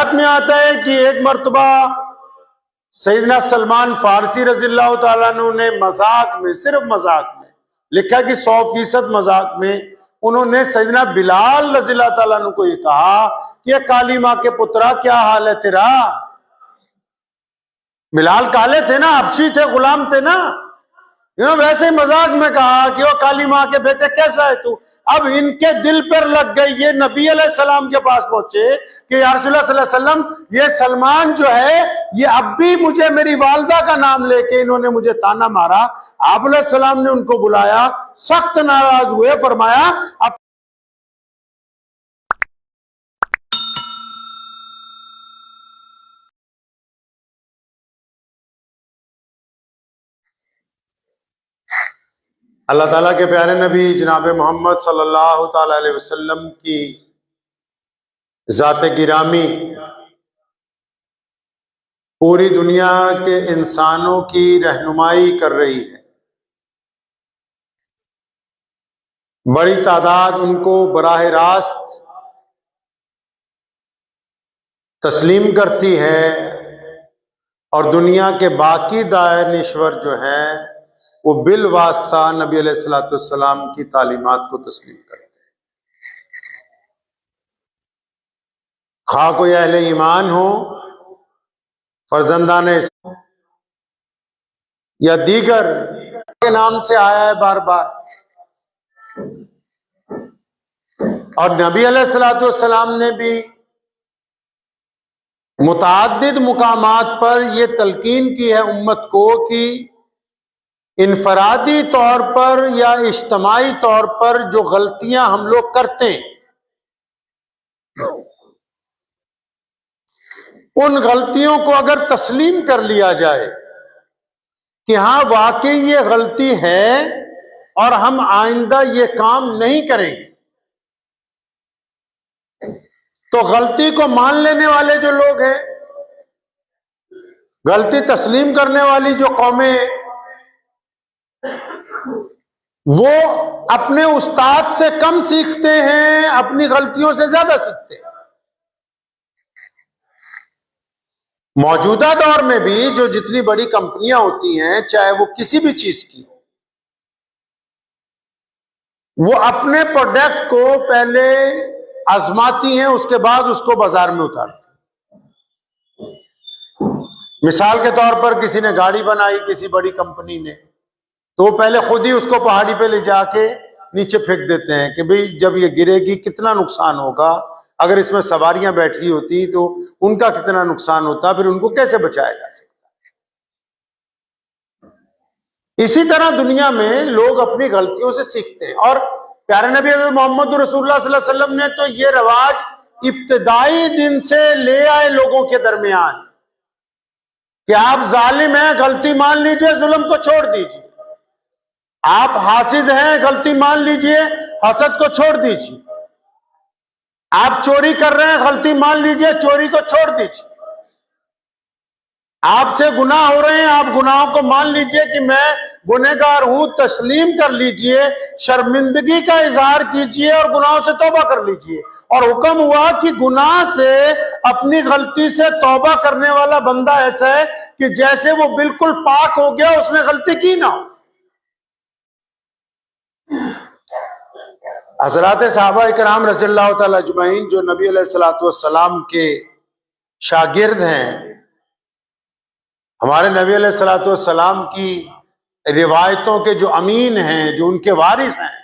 रिवायात में आता है कि एक मर्तबा सैयदना सलमान फारसी रज़ियल्लाहु ताला अन्हु ने मजाक में, सिर्फ मजाक में, लिखा कि 100% मजाक में उन्होंने सैयदना बिलाल रज़ियल्लाहु ताला अन्हु को ये कहा कि ये काली माँ के पुत्रा क्या हाल है तेरा। बिलाल काले थे ना, हबशी थे, गुलाम थे ना, वैसे ही मजाक में कहा कि वो काली माँ के बेटे कैसा है तू। अब इनके दिल पर लग गई, ये नबी अलैहिस्सलाम के पास पहुंचे कि या रसूलल्लाह सल्लल्लाहु अलैहि वसल्लम, ये सलमान जो है ये अब भी मुझे मेरी वालदा का नाम लेके इन्होंने मुझे ताना मारा। आप अलैहिस्सलाम ने उनको बुलाया, सख्त नाराज हुए, फरमाया अब अल्लाह ताला के प्यारे नबी जनाब मोहम्मद सल्लल्लाहु ताला अलैहि वसल्लम की ज़ात गिरामी पूरी दुनिया के इंसानों की रहनुमाई कर रही है। बड़ी तादाद उनको बराह रास्त तस्लीम करती है और दुनिया के बाकी दानिश्वर जो हैं वो बिल वास्ता नबी अलैहिस्सलाम की तालीमात को तस्लीम करते हैं। खा कोई अहले ईमान हो, फर्जंदान या दीगर के नाम से आया है बार बार, और नबी अलैहिस्सलाम ने भी मुताद्दिद मुकामात पर यह तलकीन की है उम्मत को कि इनफरादी तौर पर या इज्तमाई तौर पर जो गलतियां हम लोग करते हैं, उन गलतियों को अगर तस्लीम कर लिया जाए कि हाँ वाकई ये गलती है और हम आइंदा ये काम नहीं करेंगे, तो गलती को मान लेने वाले जो लोग हैं, गलती तस्लीम करने वाली जो कौमें, वो अपने उस्ताद से कम सीखते हैं, अपनी गलतियों से ज्यादा सीखते हैं। मौजूदा दौर में भी जो जितनी बड़ी कंपनियां होती हैं, चाहे वो किसी भी चीज की, वो अपने प्रोडक्ट को पहले आजमाती हैं, उसके बाद उसको बाजार में उतारती हैं। मिसाल के तौर पर किसी ने गाड़ी बनाई, किसी बड़ी कंपनी ने, तो पहले खुद ही उसको पहाड़ी पे ले जाके नीचे फेंक देते हैं कि भाई जब ये गिरेगी कितना नुकसान होगा, अगर इसमें सवारियां बैठी होती तो उनका कितना नुकसान होता, फिर उनको कैसे बचाया जा सकता। इसी तरह दुनिया में लोग अपनी गलतियों से सीखते हैं। और प्यारे नबी मोहम्मद रसूलुल्लाह सल्लल्लाहु अलैहि वसल्लम ने तो ये रवाज इब्तिदाई दिन से ले आए लोगों के दरमियान कि आप जालिम हैं, गलती मान लीजिए, जुल्म को छोड़ दीजिए। आप हासिद हैं, गलती मान लीजिए, हसद को छोड़ दीजिए। आप चोरी कर रहे हैं, गलती मान लीजिए, चोरी को छोड़ दीजिए। आपसे गुनाह हो रहे हैं, आप गुनाहों को मान लीजिए कि मैं गुनहगार हूं, तस्लीम कर लीजिए, शर्मिंदगी का इजहार कीजिए और गुनाहों से तौबा कर लीजिए। और हुक्म हुआ कि गुनाह से, अपनी गलती से तौबा करने वाला बंदा ऐसा है कि जैसे वो बिल्कुल पाक हो गया, उसने गलती की ना हो। हज़रात सहाबा इकराम रज़ियल्लाहु ताला अजमईन जो नबी अलैहिस्सलातु वस्सलाम के शागिर्द हैं, हमारे नबी अलैहिस्सलातु वस्सलाम की रिवायतों के जो अमीन हैं, जो उनके वारिस हैं,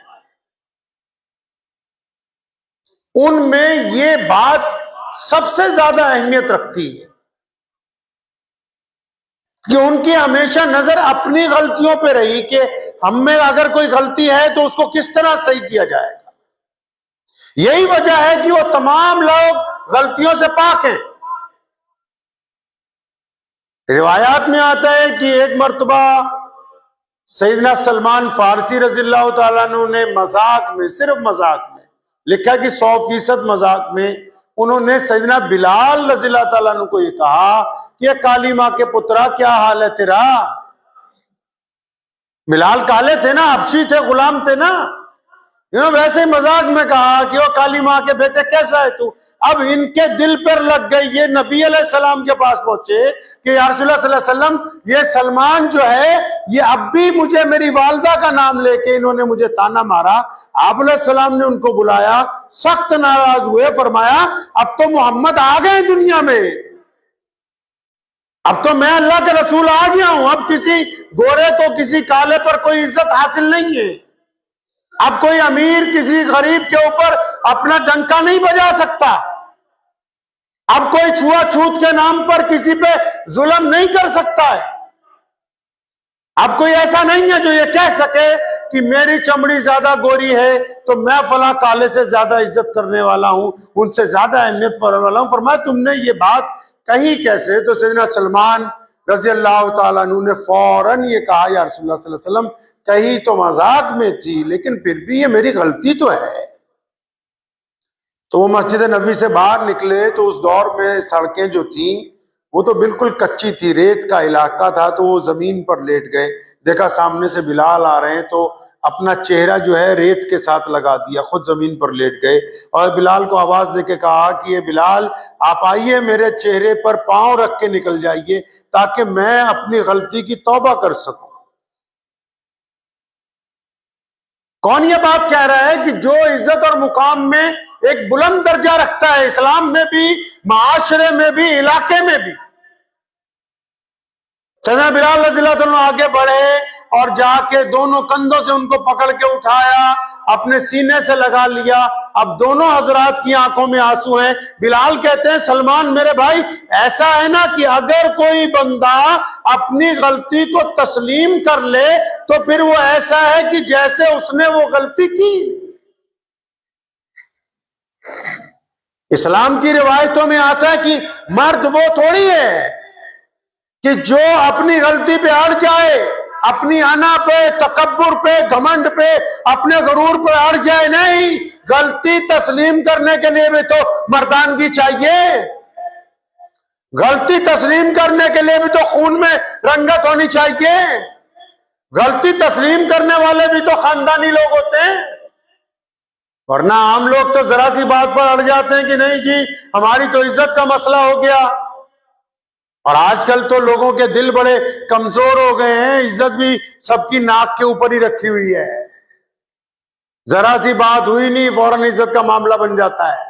उनमें ये बात सबसे ज्यादा अहमियत रखती है कि उनकी हमेशा नजर अपनी गलतियों पे रही कि हम में अगर कोई गलती है तो उसको किस तरह सही किया जाएगा। यही वजह है कि वो तमाम लोग गलतियों से पाक हैं। रिवायात में आता है कि एक मर्तबा सैयदना सलमान फारसी रज़ियल्लाहु ताला अन्हु ने मजाक में, सिर्फ मजाक में, लिखा कि 100% मजाक में उन्होंने सैयदना बिलाल रज़ियल्लाहु ताला अन्हु को ये कहा कि ये काली माँ के पुत्रा क्या हाल है तेरा। बिलाल काले थे ना, हबशी थे, गुलाम थे ना, वैसे ही मजाक में कहा कि वो काली माँ के बेटे कैसा है तू। अब इनके दिल पर लग गई, ये नबी अलैहिस्सलाम के पास पहुंचे कि या रसूलुल्लाह सल्लल्लाहु अलैहि वसल्लम, ये सलमान जो है ये अब भी मुझे मेरी वालदा का नाम लेके इन्होंने मुझे ताना मारा। आप अलैहिस्सलाम ने उनको बुलाया, सख्त नाराज हुए, फरमाया अब तो मोहम्मद आ गए दुनिया में, अब तो मैं अल्लाह के रसूल आ गया हूं, अब किसी गोरे को किसी काले पर कोई इज्जत हासिल नहीं है। अब कोई अमीर किसी गरीब के ऊपर अपना डंका नहीं बजा सकता। अब कोई छुआछूत के नाम पर किसी पे जुल्म नहीं कर सकता है। अब कोई ऐसा नहीं है जो ये कह सके कि मेरी चमड़ी ज्यादा गोरी है तो मैं फला काले से ज्यादा इज्जत करने वाला हूं, उनसे ज्यादा अहमियत करने वाला हूं। फरमाया तुमने ये बात कही कैसे? तो सैयदना सलमान रजी अल्लाह तआला अन्हु ने फौरन ये कहा, या रसूलुल्लाह सल्लल्लाहु अलैहि वसल्लम कही तो मजाक में थी, लेकिन फिर भी ये मेरी गलती तो है। तो वो मस्जिद नबी से बाहर निकले तो उस दौर में सड़कें जो थी वो तो बिल्कुल कच्ची थी, रेत का इलाका था, तो वो जमीन पर लेट गए। देखा सामने से बिलाल आ रहे हैं तो अपना चेहरा जो है रेत के साथ लगा दिया, खुद जमीन पर लेट गए और बिलाल को आवाज देके कहा कि ये बिलाल आप आइए, मेरे चेहरे पर पांव रख के निकल जाइए ताकि मैं अपनी गलती की तौबा कर सकूं। कौन ये बात कह रहा है कि जो इज्जत और मुकाम में एक बुलंद दर्जा रखता है, इस्लाम में भी, माशरे में भी, इलाके में भी। सैयदना बिलाल रज़ियल्लाहु अन्हु आगे बढ़े और जाके दोनों कंधों से उनको पकड़ के उठाया, अपने सीने से लगा लिया। अब दोनों हजरात की आंखों में आंसू हैं। बिलाल कहते हैं सलमान मेरे भाई, ऐसा है ना कि अगर कोई बंदा अपनी गलती को तस्लीम कर ले तो फिर वो ऐसा है कि जैसे उसने वो गलती की। इस्लाम की रिवायतों में आता है कि मर्द वो थोड़ी है कि जो अपनी गलती पे अड़ जाए, अपनी अना पे, तकब्बुर पे, घमंड पे, अपने गुरूर पे अड़ जाए। नहीं, गलती तस्लीम करने के लिए भी तो मर्दानगी चाहिए। गलती तस्लीम करने के लिए भी तो खून में रंगत होनी चाहिए। गलती तस्लीम करने वाले भी तो खानदानी लोग होते हैं, वरना आम लोग तो जरा सी बात पर अड़ जाते हैं कि नहीं जी हमारी तो इज्जत का मसला हो गया। और आजकल तो लोगों के दिल बड़े कमजोर हो गए हैं, इज्जत भी सबकी नाक के ऊपर ही रखी हुई है। जरा सी बात हुई नहीं फौरन इज्जत का मामला बन जाता है,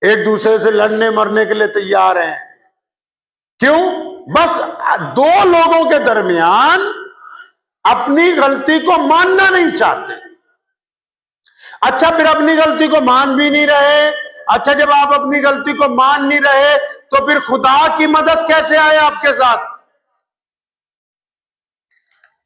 एक दूसरे से लड़ने मरने के लिए तैयार हैं। क्यों? बस दो लोगों के दरमियान अपनी गलती को मानना नहीं चाहते। अच्छा, फिर अपनी गलती को मान भी नहीं रहे। अच्छा, जब आप अपनी गलती को मान नहीं रहे तो फिर खुदा की मदद कैसे आए आपके साथ?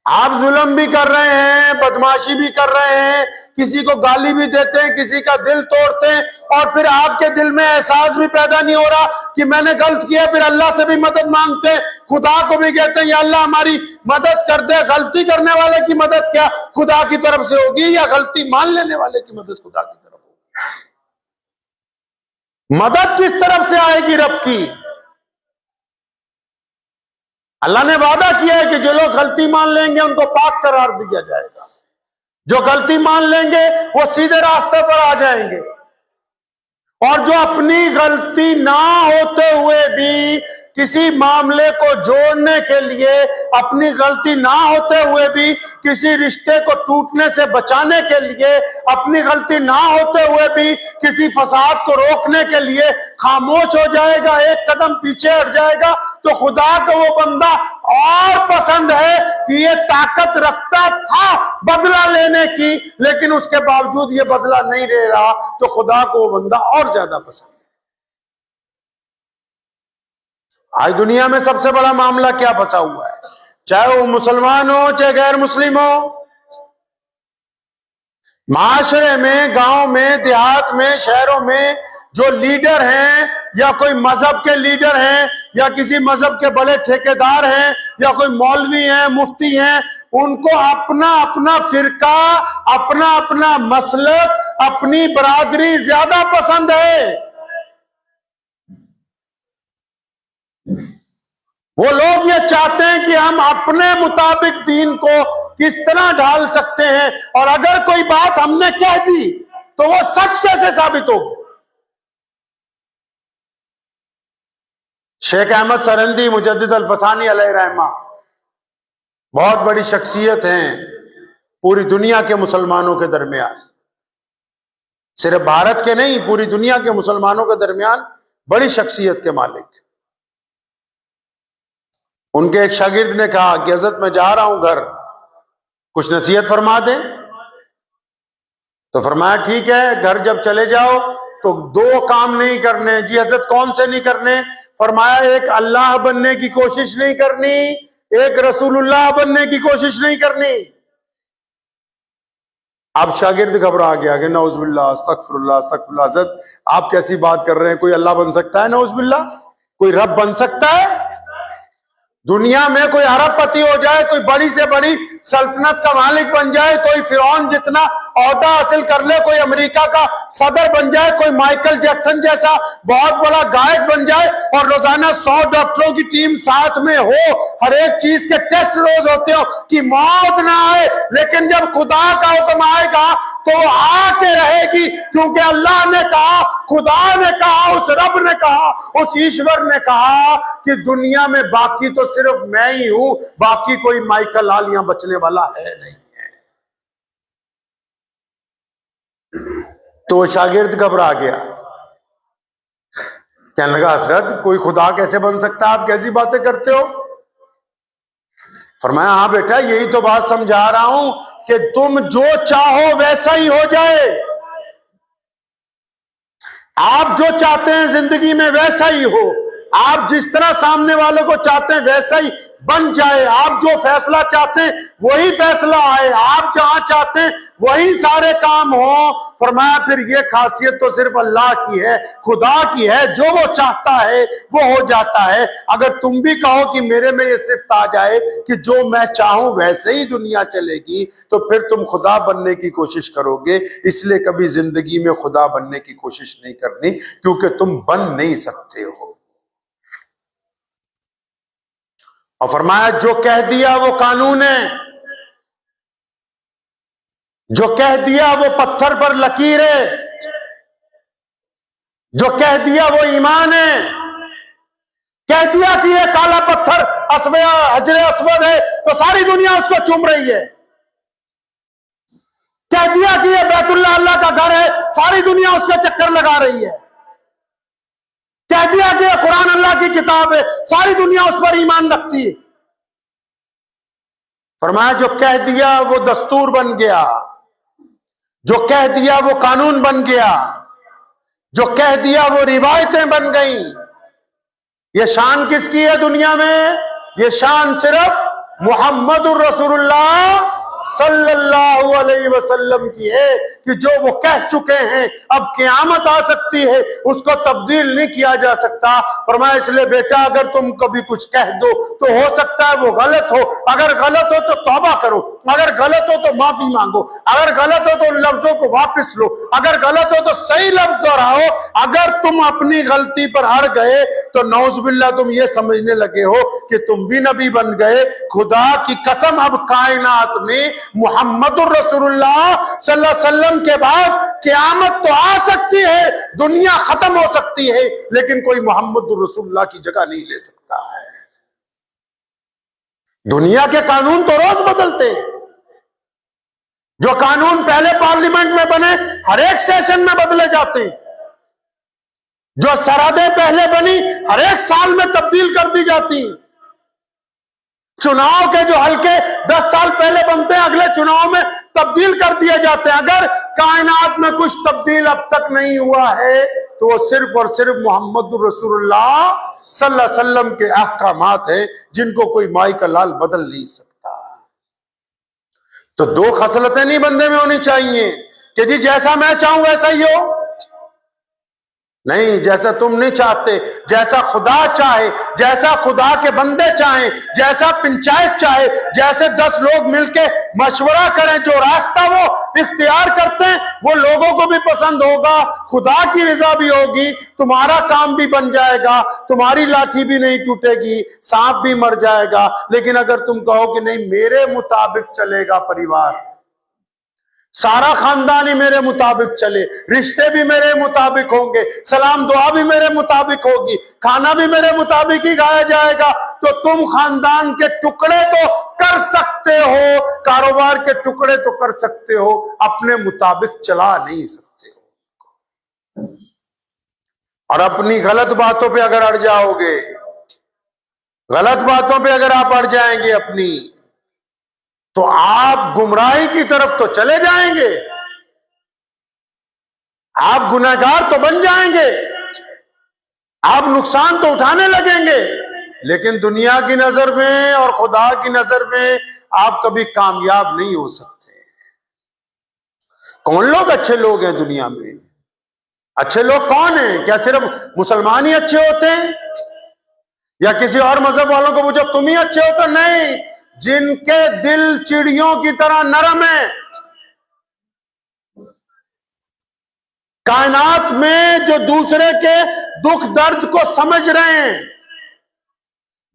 आप जुल्म भी कर रहे हैं, बदमाशी भी कर रहे हैं, किसी को गाली भी देते हैं, किसी का दिल तोड़ते हैं, और फिर आपके दिल में एहसास भी पैदा नहीं हो रहा कि मैंने गलत किया। फिर अल्लाह से भी मदद मांगते हैं, खुदा को भी कहते हैं या अल्लाह हमारी मदद कर दे। गलती करने वाले की मदद क्या खुदा की तरफ से होगी या गलती मान लेने वाले की मदद खुदा की तरफ होगी? मदद किस तरफ से आएगी रब की? अल्लाह ने वादा किया है कि जो लोग गलती मान लेंगे उनको पाक करार दिया जाएगा। जो गलती मान लेंगे वो सीधे रास्ते पर आ जाएंगे। और जो अपनी गलती ना होते हुए भी किसी मामले को जोड़ने के लिए, अपनी गलती ना होते हुए भी किसी रिश्ते को टूटने से बचाने के लिए, अपनी गलती ना होते हुए भी किसी फसाद को रोकने के लिए खामोश हो जाएगा, एक कदम पीछे हट जाएगा, तो खुदा को वो बंदा और पसंद है कि ये ताकत रखता था बदला लेने की, लेकिन उसके बावजूद ये बदला नहीं ले रहा, तो खुदा को वो बंदा और ज्यादा पसंद है। आज दुनिया में सबसे बड़ा मामला क्या फंसा हुआ है, चाहे वो मुसलमान हो चाहे गैर मुस्लिम हो। माशरे में, गांव में, देहात में, शहरों में जो लीडर हैं या कोई मजहब के लीडर हैं या किसी मजहब के बड़े ठेकेदार हैं या कोई मौलवी हैं, मुफ्ती हैं, उनको अपना अपना फिरका, अपना अपना मसलक, अपनी बरादरी ज्यादा पसंद है। वो लोग ये चाहते हैं कि हम अपने मुताबिक दीन को किस तरह ढाल सकते हैं, और अगर कोई बात हमने कह दी तो वो सच कैसे साबित होगी। शेख अहमद सरहंदी मुजद्दिद अल-फसानी अलैहि रहमा बहुत बड़ी शख्सियत हैं पूरी दुनिया के मुसलमानों के दरमियान, सिर्फ भारत के नहीं पूरी दुनिया के मुसलमानों के दरमियान बड़ी शख्सियत के मालिक। उनके एक शागिर्द ने कहा कि हजरत मैं जा रहा हूं घर, कुछ नसीहत फरमा दें। तो फरमाया ठीक है, घर जब चले जाओ तो दो काम नहीं करने। जी हजरत कौन से नहीं करने? फरमाया एक अल्लाह बनने की कोशिश नहीं करनी, एक रसूलुल्लाह बनने की कोशिश नहीं करनी। अब शागिर्द घबरा गया कि नौजुबिल्लाह अस्तगफिरुल्लाह अस्तगफिरुल्लाह। हजरत आप कैसी बात कर रहे हैं, कोई अल्लाह बन सकता है? नौजुबिल्लाह कोई रब बन सकता है? दुनिया में कोई अरबपति हो जाए, कोई बड़ी से बड़ी सल्तनत का मालिक बन जाए, कोई फिरौन जितना ओहदा हासिल कर ले, कोई अमेरिका का सदर बन जाए, कोई माइकल जैक्सन जैसा बहुत बड़ा गायक बन जाए और रोजाना 100 डॉक्टरों की टीम साथ में हो, हर एक चीज के टेस्ट रोज होते हो कि मौत ना आए, लेकिन जब खुदा का हुक्म आएगा तो वो आके रहेगी, क्योंकि अल्लाह ने कहा, खुदा ने कहा, उस रब ने कहा, उस ईश्वर ने कहा कि दुनिया में बाकी तो सिर्फ मैं ही हूं, बाकी कोई माइकल आल यहां बचने वाला है नहीं है। तो वो शागिर्द घबरा गया, कहने लगा हजरत कोई खुदा कैसे बन सकता है, आप कैसी बातें करते हो? फरमाया हाँ बेटा, यही तो बात समझा रहा हूं कि तुम जो चाहो वैसा ही हो जाए। आप जो चाहते हैं जिंदगी में वैसा ही हो, आप जिस तरह सामने वालों को चाहते हैं वैसा ही बन जाए, आप जो फैसला चाहते हैं वही फैसला आए, आप जहां चाहते हैं वही सारे काम हो। फरमाया फिर ये खासियत तो सिर्फ अल्लाह की है, खुदा की है, जो वो चाहता है वो हो जाता है। अगर तुम भी कहो कि मेरे में ये सिफ्त आ जाए कि जो मैं चाहूं वैसे ही दुनिया चलेगी, तो फिर तुम खुदा बनने की कोशिश करोगे। इसलिए कभी जिंदगी में खुदा बनने की कोशिश नहीं करनी, क्योंकि तुम बन नहीं सकते हो। और फरमाया जो कह दिया वो कानून है, जो कह दिया वो पत्थर पर लकीर है, जो कह दिया वो ईमान है। कह दिया कि ये काला पत्थर हजरे अस्वद है तो सारी दुनिया उसको चूम रही है। कह दिया कि ये बैतुल्लाह अल्लाह का घर है, सारी दुनिया उसका चक्कर लगा रही है। कह दिया कि ये कुरान अल्लाह की किताब है, सारी दुनिया उस पर ईमान रखती है। फरमाया जो कह दिया वो दस्तूर बन गया, जो कह दिया वो कानून बन गया, जो कह दिया वो रिवायतें बन गई। ये शान किसकी है दुनिया में? ये शान सिर्फ मुहम्मदुर रसूलुल्लाह सल्लल्लाहु अलैहि वसल्लम की है कि जो वो कह चुके हैं, अब क़यामत आ सकती है, उसको तब्दील नहीं किया जा सकता। फरमाया इसलिए बेटा अगर तुम कभी कुछ कह दो तो हो सकता है वो गलत हो, अगर गलत हो तो तौबा करो, अगर गलत हो तो माफी मांगो, अगर गलत हो तो उन लफ्जों को वापस लो, अगर गलत हो तो सही लफ्ज दोहराओ। अगर तुम अपनी गलती पर अड़ गए तो नौजुबिल्लाह तुम ये समझने लगे हो कि तुम भी नबी बन गए। खुदा की कसम अब कायनात में मुहम्मदुर रसूलुल्लाह सल्लल्लाहु अलैहि वसल्लम के बाद क़यामत तो आ सकती है, दुनिया खत्म हो सकती है, लेकिन कोई मुहम्मदुर रसूलुल्लाह की जगह नहीं ले सकता है। दुनिया के कानून तो रोज बदलते हैं। जो कानून पहले पार्लियामेंट में बने हर एक सेशन में बदले जाते हैं, जो सरहदें पहले बनी हर एक साल में तब्दील कर दी जाती हैं। चुनाव के जो हल्के 10 साल पहले बनते हैं अगले चुनाव में तब्दील कर दिए जाते हैं। अगर कायनात में कुछ तब्दील अब तक नहीं हुआ है तो वो सिर्फ और सिर्फ मुहम्मदुर रसूलुल्लाह सल्लल्लाहु अलैहि वसल्लम के अहकामात है, जिनको कोई माई का लाल बदल नहीं सकता। तो दो खसलतें नहीं बंदे में होनी चाहिए कि जी जैसा मैं चाहूं वैसा ही हो, नहीं, जैसा तुम नहीं चाहते, जैसा खुदा चाहे, जैसा खुदा के बंदे चाहें, जैसा पंचायत चाहे, जैसे 10 लोग मिलके मशवरा करें, जो रास्ता वो इख्तियार करते हैं वो लोगों को भी पसंद होगा, खुदा की रजा भी होगी, तुम्हारा काम भी बन जाएगा, तुम्हारी लाठी भी नहीं टूटेगी, सांप भी मर जाएगा। लेकिन अगर तुम कहो कि नहीं, मेरे मुताबिक चलेगा परिवार, सारा खानदान ही मेरे मुताबिक चले, रिश्ते भी मेरे मुताबिक होंगे, सलाम दुआ भी मेरे मुताबिक होगी, खाना भी मेरे मुताबिक ही खाया जाएगा, तो तुम खानदान के टुकड़े तो कर सकते हो, कारोबार के टुकड़े तो कर सकते हो, अपने मुताबिक चला नहीं सकते हो। और अपनी गलत बातों पे अगर अड़ जाओगे, गलत बातों पे अगर आप अड़ जाएंगे अपनी, तो आप गुमराही की तरफ तो चले जाएंगे, आप गुनहगार तो बन जाएंगे, आप नुकसान तो उठाने लगेंगे, लेकिन दुनिया की नजर में और खुदा की नजर में आप कभी कामयाब नहीं हो सकते। कौन लोग अच्छे लोग हैं दुनिया में? अच्छे लोग कौन हैं? क्या सिर्फ मुसलमान ही अच्छे होते हैं? या किसी और मजहब वालों को पूछो तुम ही अच्छे हो? तो नहीं, जिनके दिल चिड़ियों की तरह नरम है, कायनात में जो दूसरे के दुख दर्द को समझ रहे हैं,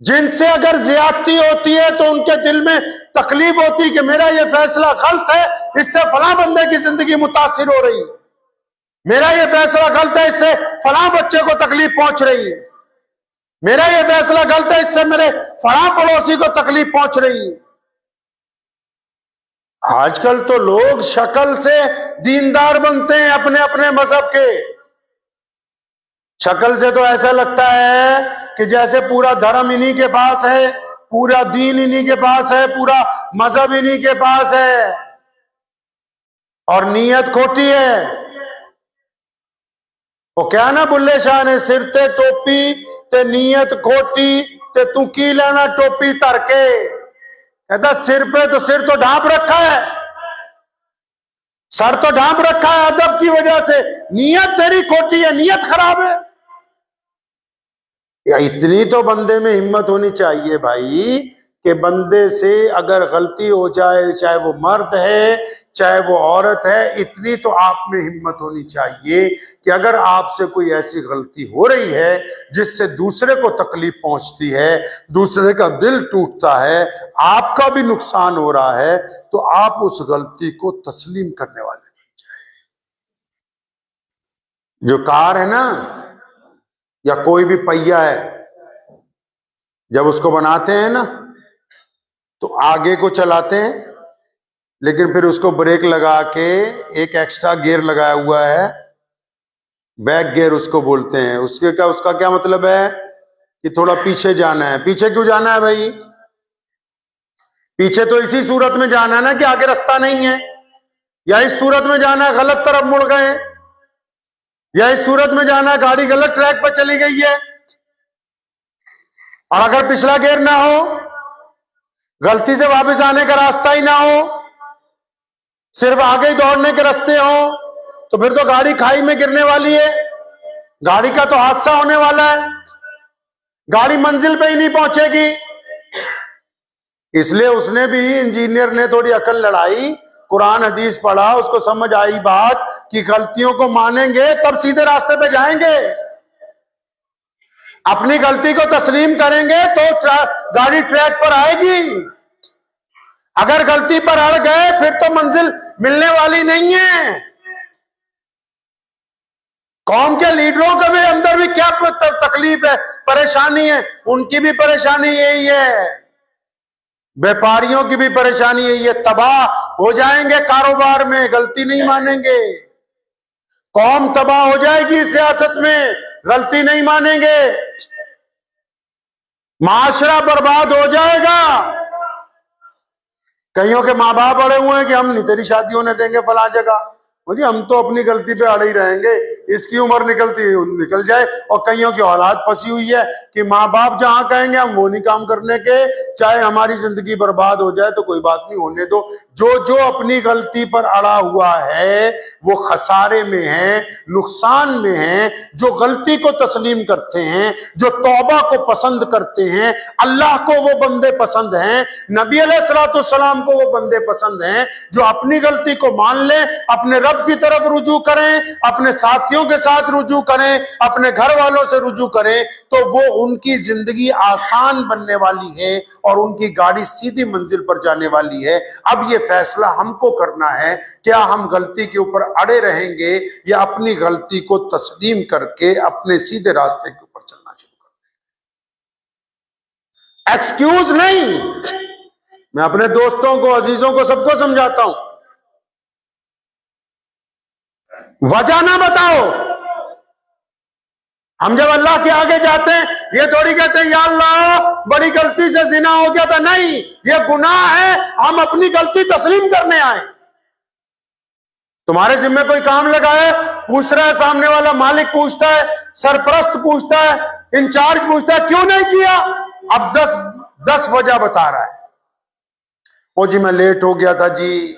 जिनसे अगर ज्यादती होती है तो उनके दिल में तकलीफ होती है कि मेरा ये फैसला गलत है, इससे फलां बंदे की जिंदगी मुतासिर हो रही है, मेरा ये फैसला गलत है, इससे फलां बच्चे को तकलीफ पहुंच रही है, मेरा ये फैसला गलत है, इससे मेरे फलां पड़ोसी को तकलीफ पहुंच रही है। आजकल तो लोग शक्ल से दीनदार बनते हैं अपने अपने मजहब के, शक्ल से तो ऐसा लगता है कि जैसे पूरा धर्म इन्हीं के पास है, पूरा दीन इन्हीं के पास है, पूरा मजहब इन्हीं के पास है, और नीयत खोटी है। वो क्या ना बुल्ले शाह ने, सिर ते टोपी ते नीयत खोटी ते तू की लेना टोपी धर के। कहता सिर पे तो सिर तो ढांप रखा है, सर तो ढांप रखा है अदब की वजह से, नीयत तेरी खोटी है, नीयत खराब है। या इतनी तो बंदे में हिम्मत होनी चाहिए भाई कि बंदे से अगर गलती हो जाए, चाहे वो मर्द है चाहे वो औरत है, इतनी तो आप में हिम्मत होनी चाहिए कि अगर आपसे कोई ऐसी गलती हो रही है जिससे दूसरे को तकलीफ पहुंचती है, दूसरे का दिल टूटता है, आपका भी नुकसान हो रहा है, तो आप उस गलती को तस्लीम करने वाले बन जाए। जो कार है ना, या कोई भी पहिया है, जब उसको बनाते हैं ना तो आगे को चलाते हैं, लेकिन फिर उसको ब्रेक लगा के एक एक्स्ट्रा गियर लगाया हुआ है, बैक गियर उसको बोलते हैं। उसका क्या मतलब है कि थोड़ा पीछे जाना है। पीछे क्यों जाना है भाई? पीछे तो इसी सूरत में जाना है ना कि आगे रास्ता नहीं है, या इस सूरत में जाना है गलत तरफ मुड़ गए, या इस सूरत में जाना है गाड़ी गलत ट्रैक पर चली गई है। और अगर पिछला गियर ना हो, गलती से वापस आने का रास्ता ही ना हो, सिर्फ आगे ही दौड़ने के रास्ते हो, तो फिर तो गाड़ी खाई में गिरने वाली है, गाड़ी का तो हादसा होने वाला है, गाड़ी मंजिल पे ही नहीं पहुंचेगी। इसलिए उसने भी, इंजीनियर ने थोड़ी अकल लड़ाई, कुरान हदीस पढ़ा, उसको समझ आई बात कि गलतियों को मानेंगे तब सीधे रास्ते पे जाएंगे, अपनी गलती को तस्लीम करेंगे तो गाड़ी ट्रैक पर आएगी। अगर गलती पर अड़ गए फिर तो मंजिल मिलने वाली नहीं है। कौम के लीडरों के भी अंदर भी क्या तकलीफ है, परेशानी है, उनकी भी परेशानी यही है, व्यापारियों की भी परेशानी यही है, तबाह हो जाएंगे कारोबार में, गलती नहीं मानेंगे, कौम तबाह हो जाएगी सियासत में, गलती नहीं मानेंगे, माशरा बर्बाद हो जाएगा। कईयों के माँ बाप अड़े हुए हैं कि हम नहीं तेरी शादी होने देंगे फला जगह, मुझे हम तो अपनी गलती पे अड़े ही रहेंगे, इसकी उम्र निकल जाए और कईयों की औलाद फंसी हुई है कि माँ बाप जहां कहेंगे हम वो नहीं काम करने के, चाहे हमारी जिंदगी बर्बाद हो जाए तो कोई बात नहीं, होने दो। जो जो अपनी गलती पर अड़ा हुआ है वो खसारे में है, नुकसान में है। जो गलती को तस्लीम करते हैं, जो तौबा को पसंद करते हैं, अल्लाह को वो बंदे पसंद हैं, नबी अलैहिस्सलाम को वो बंदे पसंद हैं जो अपनी गलती को मान लें, अपने रब की तरफ रुजू करें, अपने साथियों के साथ रुजू करें, अपने घर वालों से रुजू करें, तो वो उनकी जिंदगी आसान बनने वाली है और उनकी गाड़ी सीधी मंजिल पर जाने वाली है। अब ये फैसला हमको करना है, क्या हम गलती के ऊपर अड़े रहेंगे या अपनी गलती को तस्लीम करके अपने सीधे रास्ते के ऊपर चलना शुरू कर। एक्सक्यूज नहीं, मैं अपने दोस्तों को, अजीजों को, सबको समझाता हूं, वजह ना बताओ। हम जब अल्लाह के आगे जाते हैं ये थोड़ी कहते हैं या अल्लाह बड़ी गलती से जिना हो गया था, नहीं, ये गुनाह है, हम अपनी गलती तस्लीम करने आए। तुम्हारे जिम्मे कोई काम लगा है, पूछ रहा है सामने वाला, मालिक पूछता है, सरपरस्त पूछता है, इंचार्ज पूछता है क्यों नहीं किया, अब 10 वजह बता रहा है। ओ जी मैं लेट हो गया था जी,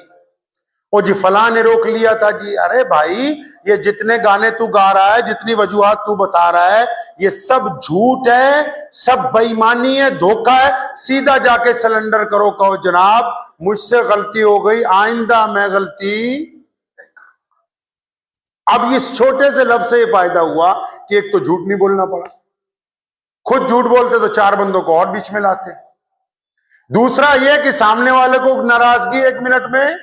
ओ जी फलां ने रोक लिया था जी। अरे भाई ये जितने गाने तू गा रहा है, जितनी वजूहात तू बता रहा है, ये सब झूठ है, सब बेईमानी है, धोखा है। सीधा जाके सरेंडर करो, कहो जनाब मुझसे गलती हो गई, आइंदा मैं गलती। अब इस छोटे से लफ्ज से ये फायदा हुआ कि एक तो झूठ नहीं बोलना पड़ा, खुद झूठ बोलते तो 4 बंदों को और बीच में लाते। दूसरा यह कि सामने वाले को नाराजगी 1 मिनट में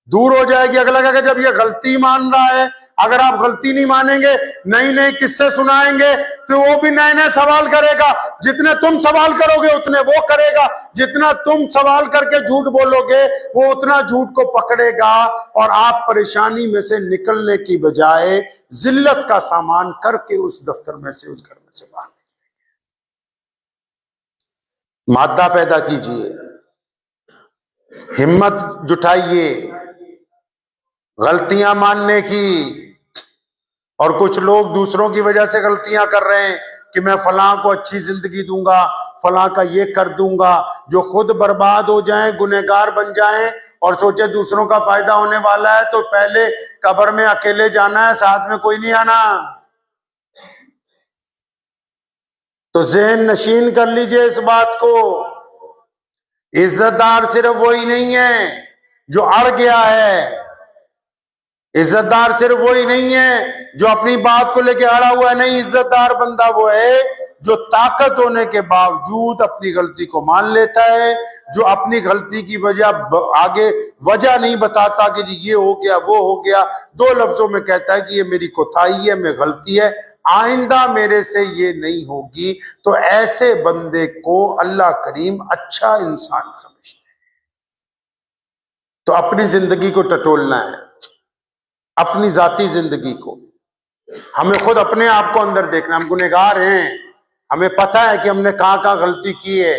दूर हो जाएगी। अगला कहेगा जब ये गलती मान रहा है, अगर आप गलती नहीं मानेंगे, नई नई किस्से सुनाएंगे तो वो भी नए नए सवाल करेगा। जितने तुम सवाल करोगे उतने वो करेगा, जितना तुम सवाल करके झूठ बोलोगे वो उतना झूठ को पकड़ेगा और आप परेशानी में से निकलने की बजाय जिल्लत का सामान करके उस दफ्तर में से, उस घर में से बाहर मादा पैदा कीजिए, हिम्मत जुटाइए गलतियां मानने की। और कुछ लोग दूसरों की वजह से गलतियां कर रहे हैं कि मैं फलां को अच्छी जिंदगी दूंगा, फलां का ये कर दूंगा, जो खुद बर्बाद हो जाएं, गुनहगार बन जाएं और सोचे दूसरों का फायदा होने वाला है तो पहले कब्र में अकेले जाना है, साथ में कोई नहीं आना। तो ज़हन नशीन कर लीजिए इस बात को। इज्जतदार सिर्फ वही नहीं है जो अड़ गया है, इज्जतदार सिर्फ वही नहीं है जो अपनी बात को लेके अड़ा हुआ है, नहीं, इज्जतदार बंदा वो है जो ताकत होने के बावजूद अपनी गलती को मान लेता है, जो अपनी गलती की वजह आगे वजह नहीं बताता कि जी ये हो गया वो हो गया, 2 लफ्जों में कहता है कि ये मेरी कोताही है, मैं गलती है, आइंदा मेरे से ये नहीं होगी। तो ऐसे बंदे को अल्लाह करीम अच्छा इंसान समझते हैं। तो अपनी जिंदगी को टटोलना है, अपनी जाती जिंदगी को। हमें खुद अपने आप को अंदर देखना, हम गुनहगार हैं, हमें पता है कि हमने कहां कहां गलती की है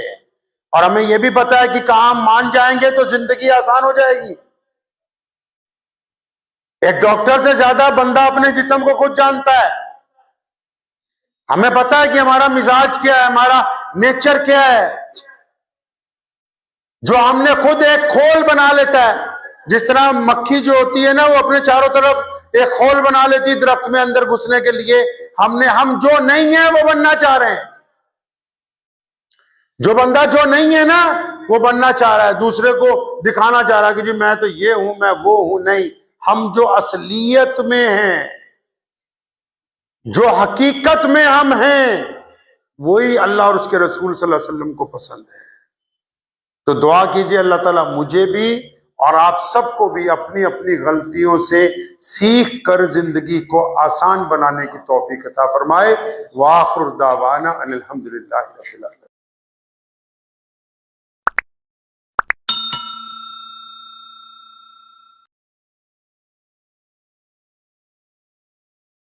और हमें यह भी पता है कि कहां मान जाएंगे तो जिंदगी आसान हो जाएगी। एक डॉक्टर से ज्यादा बंदा अपने जिस्म को खुद जानता है। हमें पता है कि हमारा मिजाज क्या है, हमारा नेचर क्या है, जो हमने खुद एक खोल बना लेता है। जिस तरह मक्खी जो होती है ना, वो अपने चारों तरफ एक खोल बना लेती है दरख्त में अंदर घुसने के लिए। हम जो नहीं है वो बनना चाह रहे हैं। जो बंदा जो नहीं है ना वो बनना चाह रहा है, दूसरे को दिखाना चाह रहा है कि जी मैं तो ये हूं, मैं वो हूं। नहीं, हम जो असलियत में हैं, जो हकीकत में हम हैं, वही अल्लाह और उसके रसूल सल्लल्लाहु अलैहि वसल्लम को पसंद है। तो दुआ कीजिए अल्लाह ताला मुझे भी और आप सबको भी अपनी अपनी गलतियों से सीख कर जिंदगी को आसान बनाने की तौफीक अता फरमाए। व आखिर दावाना अनिल हम्दुलिल्लाहि रब्बिल आलमीन।